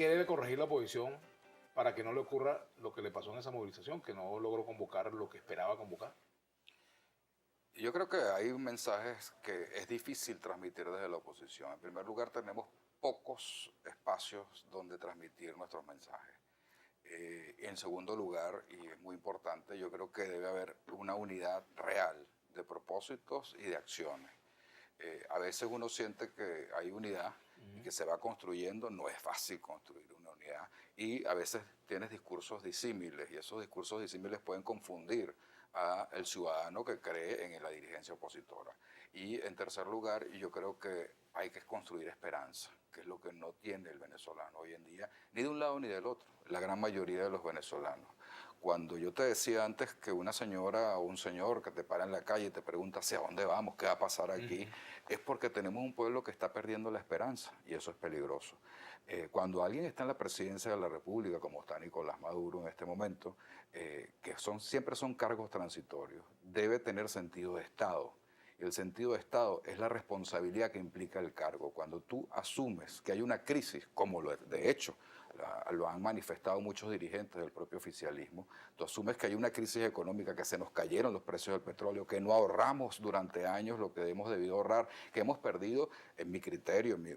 ¿qué debe corregir la oposición para que no le ocurra lo que le pasó en esa movilización, que no logró convocar lo que esperaba convocar? Yo creo que hay mensajes que es difícil transmitir desde la oposición. En primer lugar, tenemos pocos espacios donde transmitir nuestros mensajes. En segundo lugar, y es muy importante, yo creo que debe haber una unidad real de propósitos y de acciones. A veces uno siente que hay unidad y que se va construyendo, no es fácil construir una unidad, y a veces tienes discursos disímiles, y esos discursos disímiles pueden confundir al ciudadano que cree en la dirigencia opositora. Y en tercer lugar, yo creo que hay que construir esperanza, que es lo que no tiene el venezolano hoy en día, ni de un lado ni del otro, la gran mayoría de los venezolanos. Cuando yo te decía antes que una señora o un señor que te para en la calle y te pregunta hacia dónde vamos, qué va a pasar aquí, es porque tenemos un pueblo que está perdiendo la esperanza, y eso es peligroso. Cuando alguien está en la presidencia de la República, como está Nicolás Maduro en este momento, que siempre son cargos transitorios, debe tener sentido de Estado. El sentido de Estado es la responsabilidad que implica el cargo. Cuando tú asumes que hay una crisis, como de hecho lo han manifestado muchos dirigentes del propio oficialismo, tú asumes que hay una crisis económica, que se nos cayeron los precios del petróleo, que no ahorramos durante años lo que hemos debido ahorrar, que hemos perdido, en mi criterio, en mi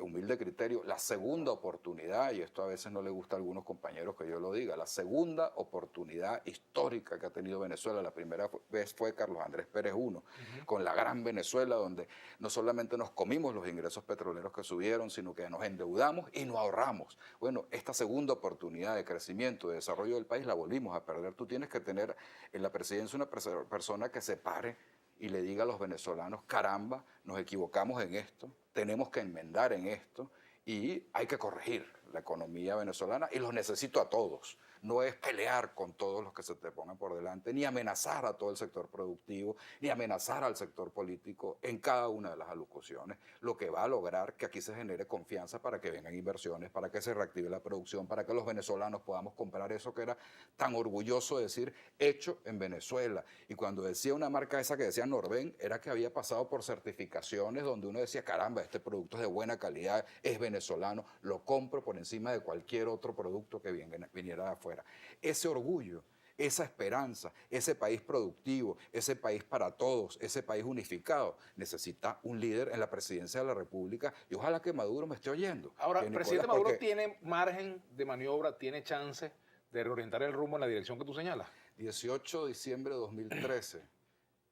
humilde criterio, la segunda oportunidad, y esto a veces no le gusta a algunos compañeros que yo lo diga, la segunda oportunidad histórica que ha tenido Venezuela. La primera vez fue Carlos Andrés Pérez I, con la gran Venezuela, donde no solamente nos comimos los ingresos petroleros que subieron, sino que nos endeudamos y no ahorramos. Bueno, esta segunda oportunidad de crecimiento, de desarrollo del país, la volvimos a perder. Tú tienes que tener en la presidencia una persona que se pare y le diga a los venezolanos: caramba, nos equivocamos en esto, tenemos que enmendar en esto y hay que corregir la economía venezolana, y los necesito a todos. No es pelear con todos los que se te pongan por delante, ni amenazar a todo el sector productivo, ni amenazar al sector político en cada una de las alocuciones, lo que va a lograr que aquí se genere confianza para que vengan inversiones, para que se reactive la producción, para que los venezolanos podamos comprar eso que era tan orgulloso de decir hecho en Venezuela. Y cuando decía una marca esa que decía Norben, era que había pasado por certificaciones donde uno decía: caramba, este producto es de buena calidad, es venezolano, lo compro por encima de cualquier otro producto que viniera de afuera. Ese orgullo, esa esperanza, ese país productivo, ese país para todos, ese país unificado, necesita un líder en la presidencia de la República, y ojalá que Maduro me esté oyendo. Ahora, Que el Nicolás, presidente Maduro porque tiene margen de maniobra, tiene chance de reorientar el rumbo en la dirección que tú señalas. 18 de diciembre de 2013,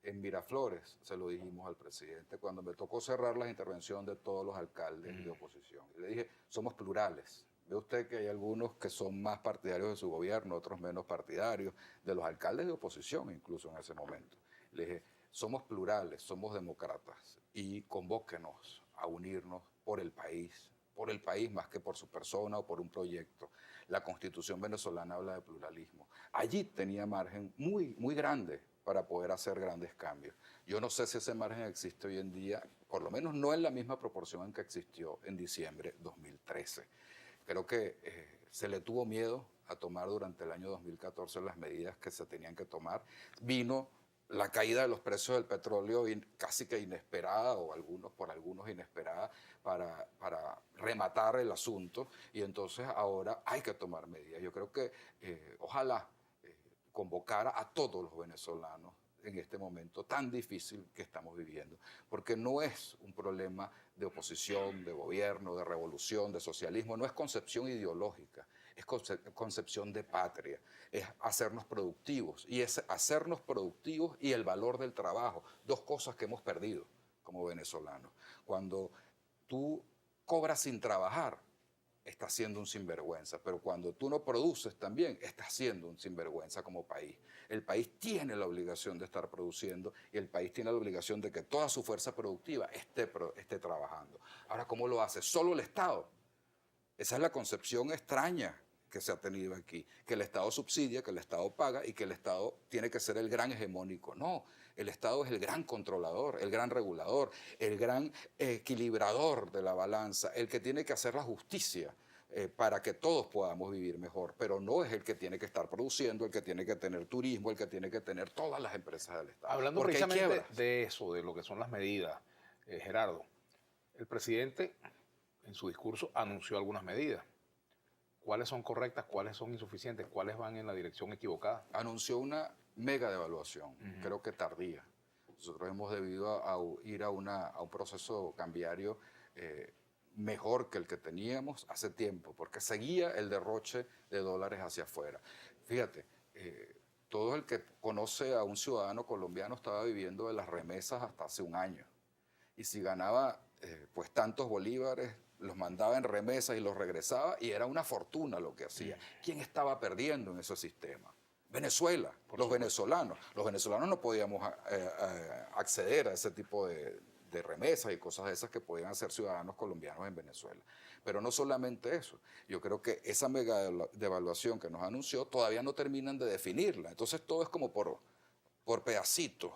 en Miraflores, se lo dijimos al presidente cuando me tocó cerrar la intervención de todos los alcaldes de oposición. Y le dije: somos plurales. Ve usted que hay algunos que son más partidarios de su gobierno, otros menos partidarios, de los alcaldes de oposición incluso en ese momento. Le dije: somos plurales, somos demócratas, y convóquenos a unirnos por el país más que por su persona o por un proyecto. La Constitución venezolana habla de pluralismo. Allí tenía margen muy, muy grande para poder hacer grandes cambios. Yo no sé si ese margen existe hoy en día, por lo menos no en la misma proporción en que existió en diciembre de 2013. Creo que se le tuvo miedo a tomar durante el año 2014 las medidas que se tenían que tomar. Vino la caída de los precios del petróleo casi que inesperada, o por algunos inesperada, para rematar el asunto, y entonces ahora hay que tomar medidas. Yo creo que ojalá convocara a todos los venezolanos en este momento tan difícil que estamos viviendo, porque no es un problema de oposición, de gobierno, de revolución, de socialismo, no es concepción ideológica, es concepción de patria, es hacernos productivos, y es hacernos productivos y el valor del trabajo, dos cosas que hemos perdido como venezolanos. Cuando tú cobras sin trabajar, estás siendo un sinvergüenza, pero cuando tú no produces también, estás siendo un sinvergüenza como país. El país tiene la obligación de estar produciendo, y el país tiene la obligación de que toda su fuerza productiva esté trabajando. Ahora, ¿cómo lo hace? Solo el Estado. Esa es la concepción extraña que se ha tenido aquí, que el Estado subsidia, que el Estado paga y que el Estado tiene que ser el gran hegemónico. No, el Estado es el gran controlador, el gran regulador, el gran equilibrador de la balanza, el que tiene que hacer la justicia para que todos podamos vivir mejor, pero no es el que tiene que estar produciendo, el que tiene que tener turismo, el que tiene que tener todas las empresas del Estado. Hablando Porque hay precisamente quiebras. de eso, de lo que son las medidas, Gerardo, el presidente en su discurso anunció algunas medidas. ¿Cuáles son correctas, cuáles son insuficientes, cuáles van en la dirección equivocada? Anunció una mega devaluación, creo que tardía. Nosotros hemos debido a ir a un proceso cambiario mejor que el que teníamos hace tiempo, porque seguía el derroche de dólares hacia afuera. Fíjate, todo el que conoce a un ciudadano colombiano estaba viviendo de las remesas hasta hace un año. Y si ganaba pues tantos bolívares, los mandaba en remesas y los regresaba, y era una fortuna lo que hacía. ¿Quién estaba perdiendo en ese sistema? Venezuela, los venezolanos. Los venezolanos no podíamos acceder a ese tipo de remesas y cosas de esas que podían hacer ciudadanos colombianos en Venezuela. Pero no solamente eso, yo creo que esa mega devaluación que nos anunció todavía no terminan de definirla. Entonces todo es como por pedacitos.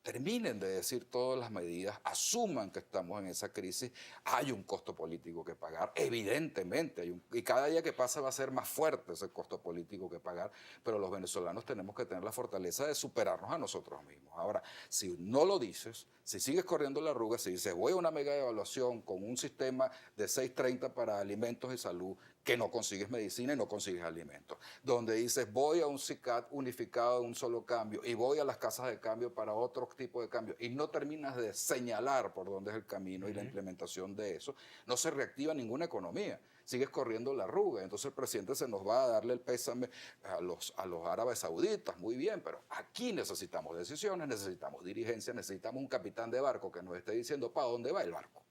Terminen de decir todas las medidas, asuman que estamos en esa crisis, hay un costo político que pagar, evidentemente, y cada día que pasa va a ser más fuerte ese costo político que pagar, pero los venezolanos tenemos que tener la fortaleza de superarnos a nosotros mismos. Ahora, si no lo dices, si sigues corriendo la arruga, si dices voy a una mega devaluación con un sistema de 6.30 para alimentos y salud, que no consigues medicina y no consigues alimentos, donde dices voy a un SICAD unificado de un solo cambio y voy a las casas de cambio para otro tipo de cambio y no terminas de señalar por dónde es el camino y la implementación de eso, no se reactiva ninguna economía, sigues corriendo la arruga. Entonces el presidente se nos va a darle el pésame a los árabes sauditas, muy bien, pero aquí necesitamos decisiones, necesitamos dirigencia, necesitamos un capitán de barco que nos esté diciendo para dónde va el barco.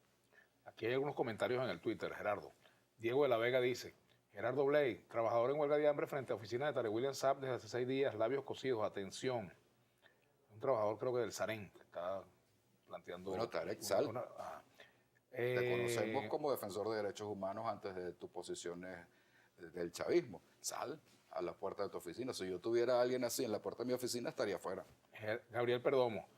Aquí hay algunos comentarios en el Twitter, Gerardo. Diego de la Vega dice, Gerardo Blay, trabajador en huelga de hambre frente a oficina de Tarek William Saab desde hace 6 días, labios cosidos, atención. Un trabajador creo que del Sarén, que está planteando... Bueno, Tarek Sal. Te conocemos Eh, como defensor de derechos humanos antes de tus posiciones del chavismo. Sal a la puerta de tu oficina. Si yo tuviera a alguien así en la puerta de mi oficina, estaría afuera. Gabriel Perdomo,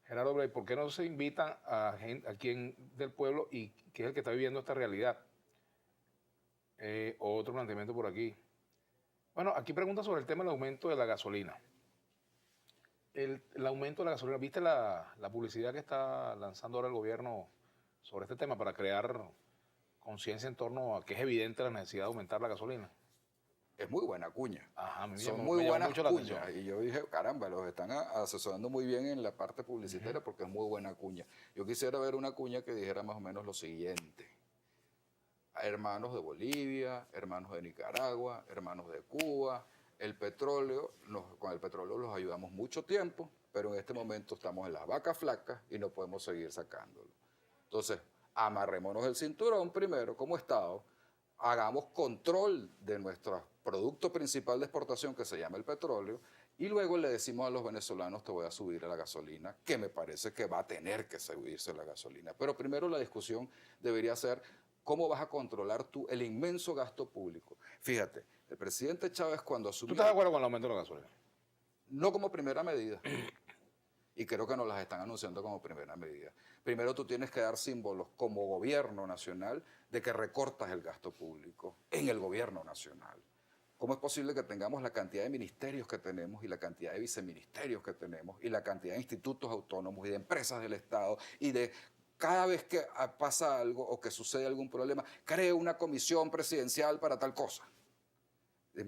Gerardo Blay, ¿por qué no se invitan a quien del pueblo y que es el que está viviendo esta realidad? Otro planteamiento por aquí. Bueno, aquí pregunta sobre el tema del aumento de la gasolina. El aumento de la gasolina, ¿viste la publicidad que está lanzando ahora el gobierno sobre este tema para crear conciencia en torno a que es evidente la necesidad de aumentar la gasolina? Es muy buena cuña. Ajá, son muy buenas cuñas. Y yo dije, caramba, los están asesorando muy bien en la parte publicitaria porque es muy buena cuña. Yo quisiera ver una cuña que dijera más o menos lo siguiente. Hermanos de Bolivia, hermanos de Nicaragua, hermanos de Cuba, el petróleo, con el petróleo los ayudamos mucho tiempo, pero en este momento estamos en las vacas flacas y no podemos seguir sacándolo. Entonces, amarrémonos el cinturón primero como Estado, hagamos control de nuestro producto principal de exportación que se llama el petróleo y luego le decimos a los venezolanos te voy a subir a la gasolina, que me parece que va a tener que subirse la gasolina. Pero primero la discusión debería ser ¿cómo vas a controlar tú el inmenso gasto público? Fíjate, el presidente Chávez cuando asumió... ¿Tú estás de acuerdo con el aumento de la gasolina? No como primera medida. Y creo que nos las están anunciando como primera medida. Primero tú tienes que dar símbolos como gobierno nacional de que recortas el gasto público en el gobierno nacional. ¿Cómo es posible que tengamos la cantidad de ministerios que tenemos y la cantidad de viceministerios que tenemos y la cantidad de institutos autónomos y de empresas del Estado y de... Cada vez que pasa algo o que sucede algún problema, cree una comisión presidencial para tal cosa?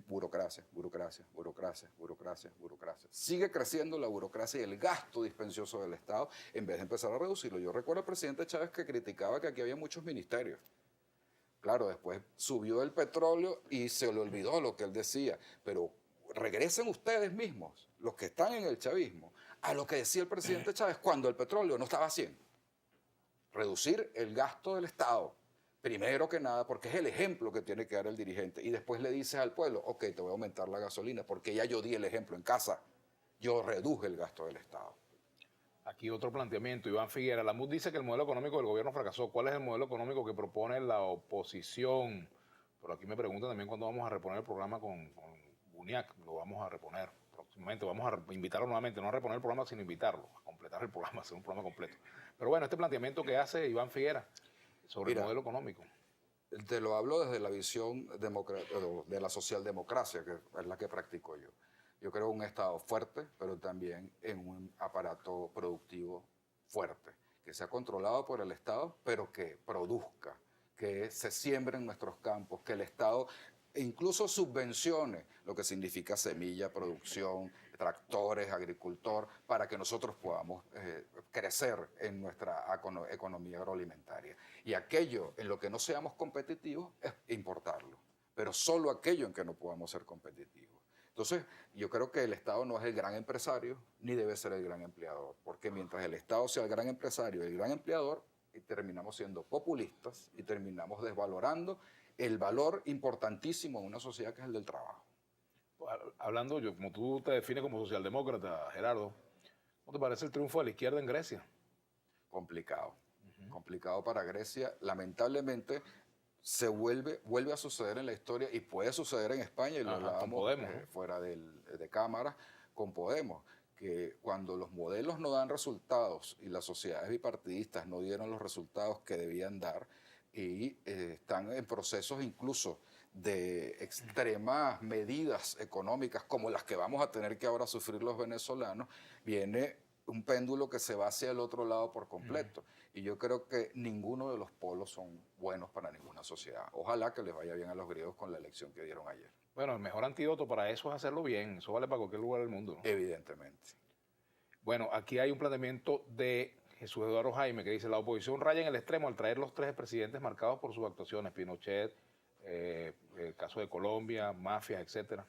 Burocracia, burocracia, burocracia, burocracia, burocracia. Sigue creciendo la burocracia y el gasto dispendioso del Estado en vez de empezar a reducirlo. Yo recuerdo al presidente Chávez que criticaba que aquí había muchos ministerios. Claro, después subió el petróleo y se le olvidó lo que él decía, pero regresen ustedes mismos, los que están en el chavismo, a lo que decía el presidente Chávez cuando el petróleo no estaba haciendo. Reducir el gasto del Estado, primero que nada, porque es el ejemplo que tiene que dar el dirigente. Y después le dices al pueblo, ok, te voy a aumentar la gasolina, porque ya yo di el ejemplo en casa. Yo reduje el gasto del Estado. Aquí otro planteamiento. Iván Figuera, la MUD dice que el modelo económico del gobierno fracasó. ¿Cuál es el modelo económico que propone la oposición? Por aquí me preguntan también cuándo vamos a reponer el programa con Buniac. Lo vamos a reponer próximamente. Vamos a invitarlo nuevamente, no a reponer el programa, sino invitarlo, a completar el programa, hacer un programa completo. Pero bueno, este planteamiento que hace Iván Figuera sobre el modelo económico. Te lo hablo desde la visión de la socialdemocracia, que es la que practico yo. Yo creo en un Estado fuerte, pero también en un aparato productivo fuerte, que sea controlado por el Estado, pero que produzca, que se siembre en nuestros campos, que el Estado e incluso subvencione lo que significa semilla, producción, tractores, agricultor, para que nosotros podamos crecer en nuestra economía agroalimentaria. Y aquello en lo que no seamos competitivos es importarlo, pero solo aquello en que no podamos ser competitivos. Entonces, yo creo que el Estado no es el gran empresario, ni debe ser el gran empleador, porque mientras el Estado sea el gran empresario y el gran empleador, terminamos siendo populistas y terminamos desvalorando el valor importantísimo en una sociedad que es el del trabajo. Hablando, como tú te defines como socialdemócrata, Gerardo, ¿cómo te parece el triunfo de la izquierda en Grecia? Complicado. Complicado para Grecia. Lamentablemente se vuelve a suceder en la historia y puede suceder en España, y lo hablábamos fuera de cámara, con Podemos, que cuando los modelos no dan resultados y las sociedades bipartidistas no dieron los resultados que debían dar y están en procesos incluso de extremas medidas económicas como las que vamos a tener que ahora sufrir los venezolanos, viene un péndulo que se va hacia el otro lado por completo. Y yo creo que ninguno de los polos son buenos para ninguna sociedad. Ojalá que les vaya bien a los griegos con la elección que dieron ayer. Bueno, el mejor antídoto para eso es hacerlo bien. Eso vale para cualquier lugar del mundo, ¿no? Evidentemente. Bueno, aquí hay un planteamiento de Jesús Eduardo Jaime que dice: la oposición raya en el extremo al traer los tres presidentes marcados por sus actuaciones, Pinochet, el caso de Colombia, mafias, etcétera.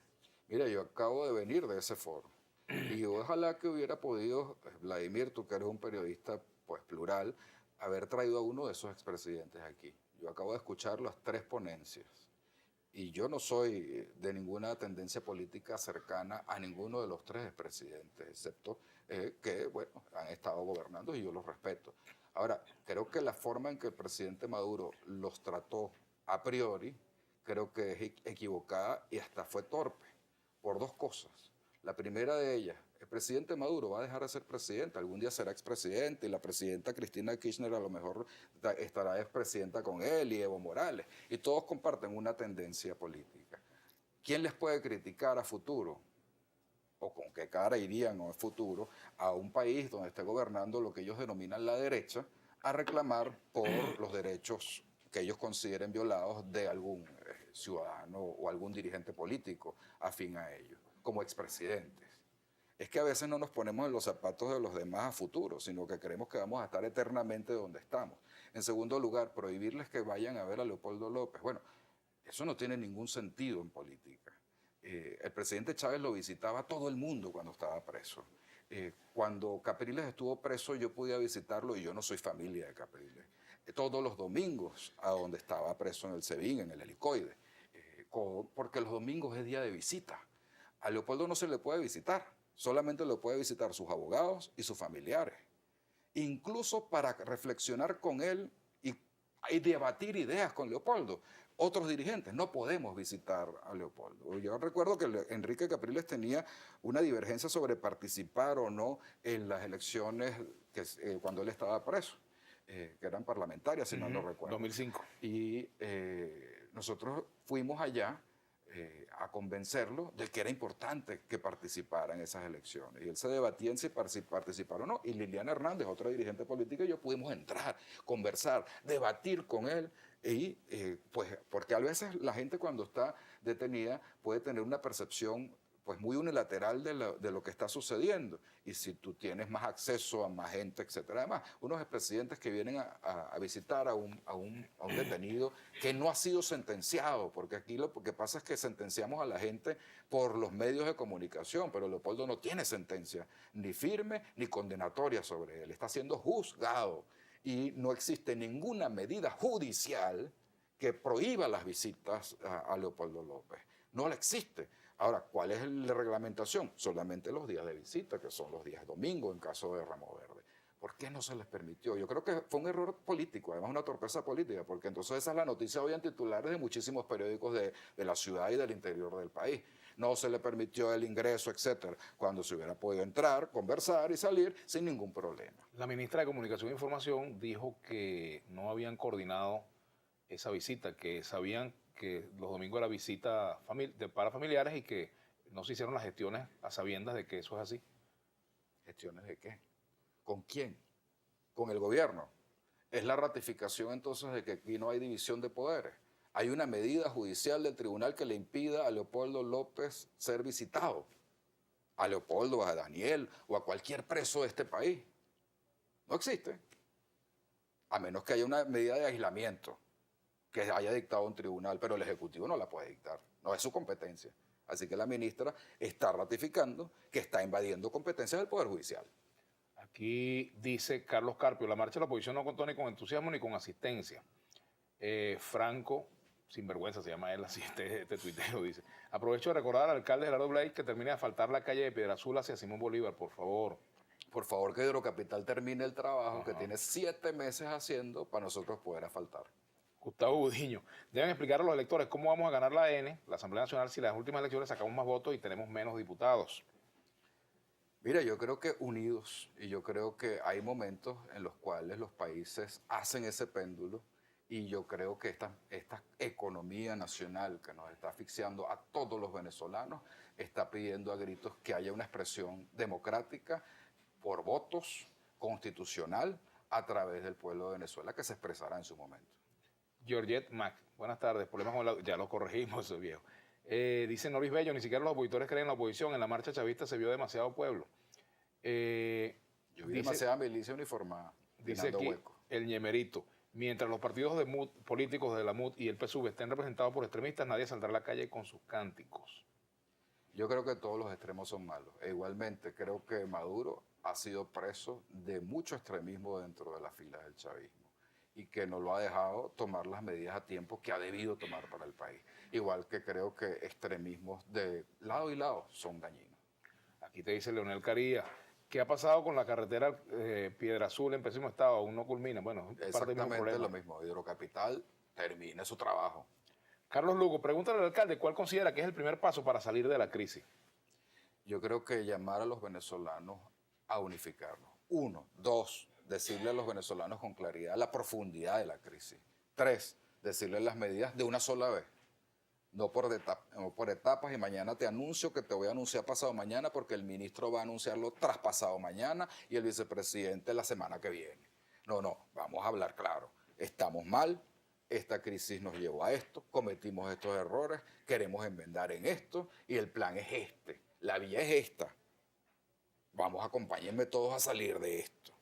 Mira, yo acabo de venir de ese foro y ojalá que hubiera podido, Vladimir, tú que eres un periodista pues plural, haber traído a uno de esos expresidentes aquí. Yo acabo de escuchar las tres ponencias y yo no soy de ninguna tendencia política cercana a ninguno de los tres expresidentes, excepto que, bueno, han estado gobernando y yo los respeto. Ahora, creo que la forma en que el presidente Maduro los trató a priori, creo que es equivocada y hasta fue torpe, por dos cosas. La primera de ellas, el presidente Maduro va a dejar de ser presidente, algún día será expresidente y la presidenta Cristina Kirchner a lo mejor estará expresidenta con él y Evo Morales, y todos comparten una tendencia política. ¿Quién les puede criticar a futuro? ¿O con qué cara irían a futuro a un país donde esté gobernando lo que ellos denominan la derecha a reclamar por los derechos que ellos consideren violados de algún ciudadano o algún dirigente político afín a ellos, como expresidentes? Es que a veces no nos ponemos en los zapatos de los demás a futuro, sino que creemos que vamos a estar eternamente donde estamos. En segundo lugar, prohibirles que vayan a ver a Leopoldo López. Bueno, eso no tiene ningún sentido en política. El presidente Chávez lo visitaba todo el mundo cuando estaba preso. Cuando Capriles estuvo preso, yo podía visitarlo y yo no soy familia de Capriles. Todos los domingos a donde estaba preso en el SEBIN, en el helicoide, porque los domingos es día de visita. A Leopoldo no se le puede visitar, solamente lo puede visitar sus abogados y sus familiares. Incluso para reflexionar con él y debatir ideas con Leopoldo. Otros dirigentes no podemos visitar a Leopoldo. Yo recuerdo que Enrique Capriles tenía una divergencia sobre participar o no en las elecciones cuando él estaba preso, que eran parlamentarias, si mal no recuerdo. 2005. Y nosotros fuimos allá a convencerlo de que era importante que participara en esas elecciones. Y él se debatía en si participar o no. Y Liliana Hernández, otra dirigente política, y yo pudimos entrar, conversar, debatir con él. Y pues, porque a veces la gente cuando está detenida puede tener una percepción pues muy unilateral de lo que está sucediendo. Y si tú tienes más acceso a más gente, etcétera. Además, unos expresidentes que vienen a visitar a un detenido que no ha sido sentenciado, porque aquí lo que pasa es que sentenciamos a la gente por los medios de comunicación, pero Leopoldo no tiene sentencia ni firme ni condenatoria sobre él. Está siendo juzgado y no existe ninguna medida judicial que prohíba las visitas a Leopoldo López. No la existe. Ahora, ¿cuál es la reglamentación? Solamente los días de visita, que son los días domingo en caso de Ramo Verde. ¿Por qué no se les permitió? Yo creo que fue un error político, además una torpeza política, porque entonces esa es la noticia hoy en titulares de muchísimos periódicos de la ciudad y del interior del país. No se le permitió el ingreso, etcétera, cuando se hubiera podido entrar, conversar y salir sin ningún problema. La ministra de Comunicación e Información dijo que no habían coordinado esa visita, que sabían que los domingos era visita para familiares y que no se hicieron las gestiones a sabiendas de que eso es así. ¿Gestiones de qué? ¿Con quién? ¿Con el gobierno? ¿Es la ratificación entonces de que aquí no hay división de poderes? hay una medida judicial del tribunal que le impida a Leopoldo López ser visitado. A Leopoldo, a Daniel o a cualquier preso de este país. No existe. A menos que haya una medida de aislamiento que haya dictado un tribunal, pero el Ejecutivo no la puede dictar. No es su competencia. Así que la ministra está ratificando que está invadiendo competencias del Poder Judicial. Aquí dice Carlos Carpio, la marcha de la oposición no contó ni con entusiasmo ni con asistencia. Franco, sinvergüenza se llama él, así este tuitero dice. Aprovecho de recordar al alcalde Gerardo Blay que termine de asfaltar la calle de Piedra Azul hacia Simón Bolívar, por favor. Por favor, que Hidrocapital termine el trabajo que tiene 7 meses haciendo para nosotros poder asfaltar. Gustavo Budiño, deben explicar a los electores cómo vamos a ganar la AN, la Asamblea Nacional, si las últimas elecciones sacamos más votos y tenemos menos diputados. Mira, yo creo que unidos, y yo creo que hay momentos en los cuales los países hacen ese péndulo, y yo creo que esta economía nacional que nos está asfixiando a todos los venezolanos está pidiendo a gritos que haya una expresión democrática por votos constitucional a través del pueblo de Venezuela que se expresará en su momento. Georgette Mac, buenas tardes, problemas con la... Ya lo corregimos, eso viejo. Dice Noris Bello, ni siquiera los opositores creen en la oposición, en la marcha chavista se vio demasiado pueblo. Yo vi demasiada milicia uniformada. Dice aquí hueco. El ñemerito, mientras los partidos políticos de la MUD y el PSUV estén representados por extremistas, nadie saldrá a la calle con sus cánticos. Yo creo que todos los extremos son malos. E igualmente creo que Maduro ha sido preso de mucho extremismo dentro de las filas del chavismo y que no lo ha dejado tomar las medidas a tiempo que ha debido tomar para el país. Igual que creo que extremismos de lado y lado son dañinos. Aquí te dice Leonel Caría, ¿qué ha pasado con la carretera Piedra Azul en pésimo estado? Aún no culmina. Bueno, exactamente lo mismo. Hidrocapital termine su trabajo. Carlos Lugo, pregúntale al alcalde cuál considera que es el primer paso para salir de la crisis. Yo creo que llamar a los venezolanos a unificarnos. 1, 2, decirle a los venezolanos con claridad la profundidad de la crisis. 3, decirles las medidas de una sola vez. No por etapas, y mañana te anuncio que te voy a anunciar pasado mañana porque el ministro va a anunciarlo traspasado mañana y el vicepresidente la semana que viene. No, vamos a hablar claro. Estamos mal, esta crisis nos llevó a esto, cometimos estos errores, queremos enmendar en esto y el plan es este, la vía es esta. Vamos, acompáñenme todos a salir de esto.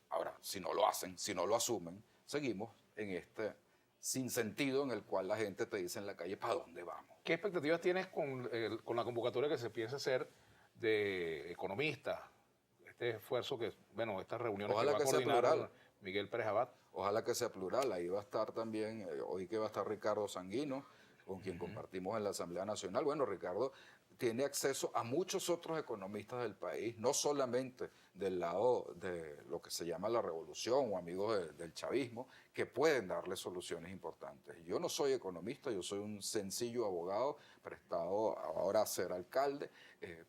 Ahora, si no lo hacen, si no lo asumen, seguimos en este sinsentido en el cual la gente te dice en la calle, ¿para dónde vamos? ¿Qué expectativas tienes con la convocatoria que se piensa hacer de economistas? Este esfuerzo que, bueno, estas reuniones Ojalá que va a coordinar plural. Miguel Pérez Abad. Ojalá que sea plural. Ahí va a estar también, hoy que va a estar Ricardo Sanguino, con quien compartimos en la Asamblea Nacional. Bueno, Ricardo tiene acceso a muchos otros economistas del país, no solamente del lado de lo que se llama la revolución o amigos del chavismo, que pueden darle soluciones importantes. Yo no soy economista, yo soy un sencillo abogado prestado ahora a ser alcalde,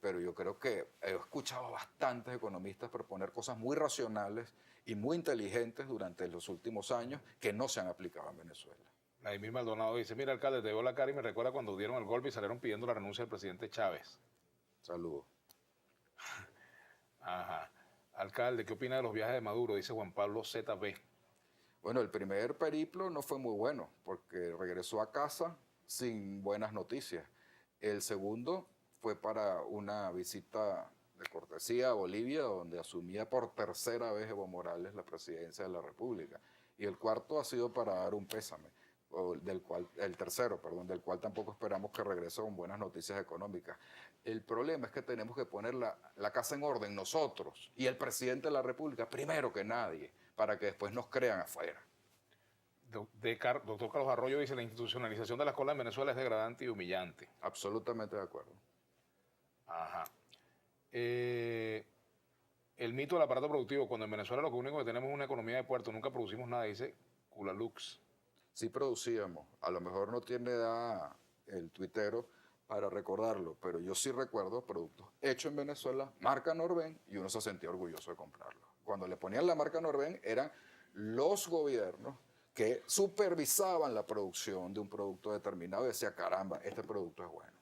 pero yo creo que he escuchado a bastantes economistas proponer cosas muy racionales y muy inteligentes durante los últimos años que no se han aplicado en Venezuela. Vladimir Maldonado dice, mira, alcalde, te veo la cara y me recuerda cuando dieron el golpe y salieron pidiendo la renuncia del presidente Chávez. Saludos. Ajá. Alcalde, ¿qué opina de los viajes de Maduro? Dice Juan Pablo ZB. Bueno, el primer periplo no fue muy bueno porque regresó a casa sin buenas noticias. El segundo fue para una visita de cortesía a Bolivia, donde asumía por tercera vez Evo Morales la presidencia de la República. Y el cuarto ha sido para dar un pésame. El tercero, del cual tampoco esperamos que regrese con buenas noticias económicas. El problema es que tenemos que poner la casa en orden nosotros y el presidente de la República primero que nadie, para que después nos crean afuera. Doctor Carlos Arroyo dice, la institucionalización de la escuela en Venezuela es degradante y humillante. Absolutamente de acuerdo. Ajá. El mito del aparato productivo, cuando en Venezuela lo único que tenemos es una economía de puerto, nunca producimos nada, dice Culalux. Sí producíamos, a lo mejor no tiene edad el tuitero para recordarlo, pero yo sí recuerdo productos hechos en Venezuela, marca Norben, y uno se sentía orgulloso de comprarlo. Cuando le ponían la marca Norben eran los gobiernos que supervisaban la producción de un producto determinado y decía, caramba, este producto es bueno.